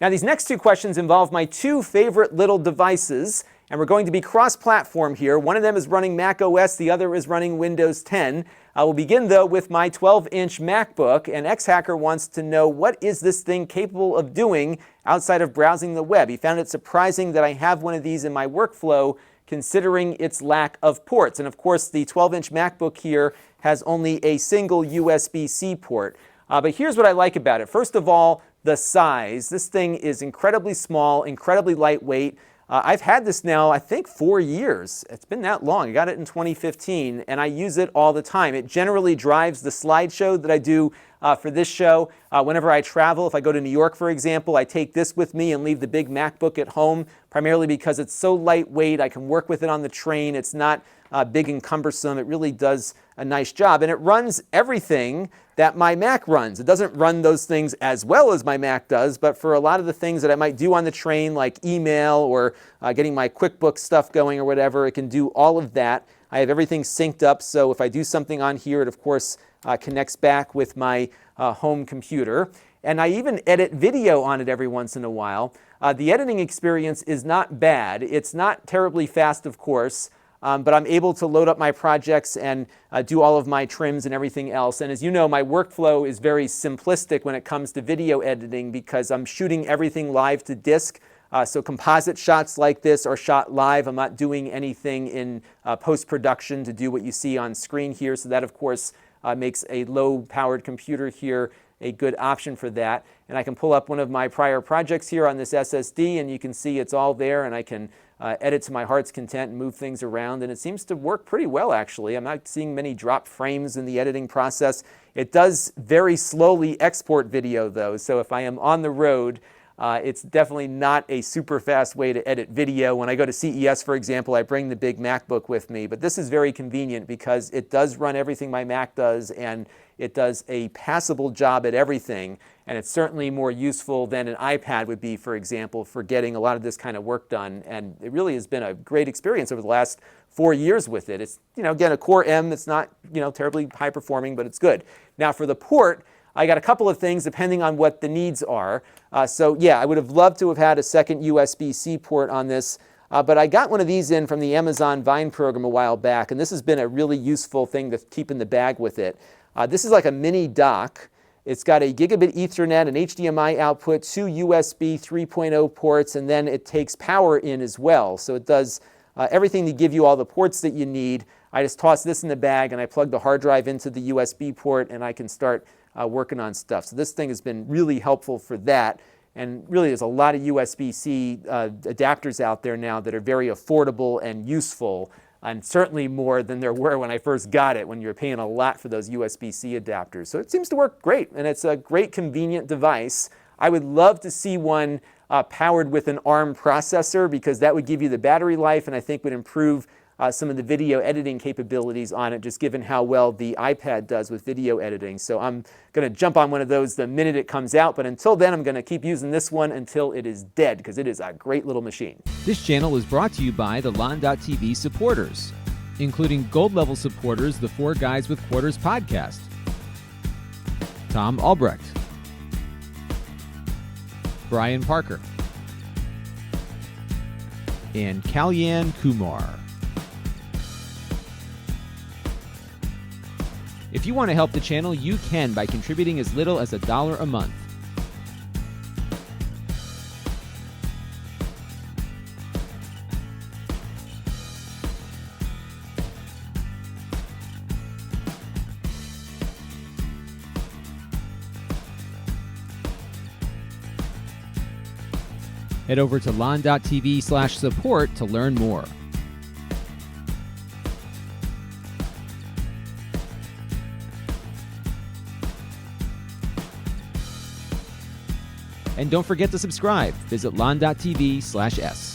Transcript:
Now, these next two questions involve my two favorite little devices, and we're going to be cross-platform here. One of them is running Mac OS, the other is running Windows 10. I will begin, though, with my 12-inch MacBook, and X-Hacker wants to know what is this thing capable of doing outside of browsing the web. He found it surprising that I have one of these in my workflow, considering its lack of ports. And of course, the 12-inch MacBook here has only a single USB-C port. But here's what I like about it. First of all, the size. This thing is incredibly small, incredibly lightweight. I've had this now, I think, 4 years. It's been that long. I got it in 2015, and I use it all the time. It generally drives the slideshow that I do for this show. Whenever I travel, if I go to New York, for example, I take this with me and leave the big MacBook at home, primarily because it's so lightweight. I can work with it on the train. It's not big and cumbersome. It really does a nice job, and it runs everything that my Mac runs. It doesn't run those things as well as my Mac does, but for a lot of the things that I might do on the train, like email or getting my QuickBooks stuff going or whatever, it can do all of that. I have everything synced up, so if I do something on here, it of course connects back with my home computer. And I even edit video on it every once in a while. The editing experience is not bad. It's not terribly fast, of course. But I'm able to load up my projects and do all of my trims and everything else. And as you know, my workflow is very simplistic when it comes to video editing because I'm shooting everything live to disk. So composite shots like this are shot live. I'm not doing anything in post-production to do what you see on screen here. So that, of course, makes a low-powered computer here a good option for that. And I can pull up one of my prior projects here on this SSD, and you can see it's all there, and I can edit to my heart's content and move things around, and it seems to work pretty well, actually. I'm not seeing many drop frames in the editing process. It does very slowly export video, though, so if I am on the road, it's definitely not a super fast way to edit video. When I go to CES, for example, I bring the big MacBook with me, but this is very convenient because it does run everything my Mac does, and it does a passable job at everything, and it's certainly more useful than an iPad would be, for example, for getting a lot of this kind of work done. And it really has been a great experience over the last 4 years with it. It's, again, a Core M. It's not, terribly high performing, but it's good. Now for the port, I got a couple of things depending on what the needs are. So yeah, I would have loved to have had a second USB-C port on this. But I got one of these in from the Amazon Vine program a while back, and this has been a really useful thing to keep in the bag with it. This is like a mini dock. It's got a gigabit Ethernet, an HDMI output, 2 USB 3.0 ports, and then it takes power in as well. So it does everything to give you all the ports that you need. I just toss this in the bag, and I plug the hard drive into the USB port, and I can start working on stuff. So this thing has been really helpful for that. And really, there's a lot of USB-C adapters out there now that are very affordable and useful, and certainly more than there were when I first got it, when you were paying a lot for those USB-C adapters. So it seems to work great, and it's a great, convenient device. I would love to see one powered with an ARM processor, because that would give you the battery life, and I think would improve some of the video editing capabilities on it, just given how well the iPad does with video editing. So I'm going to jump on one of those the minute it comes out, but until then I'm going to keep using this one until it is dead, because it is a great little machine. This channel is brought to you by the Lon.TV supporters, including gold-level supporters, the Four Guys with Quarters podcast, Tom Albrecht, Brian Parker, and Kalyan Kumar. If you want to help the channel, you can by contributing as little as $1 a month. Head over to Lon.TV/support to learn more. And don't forget to subscribe. Visit Lon.TV/s.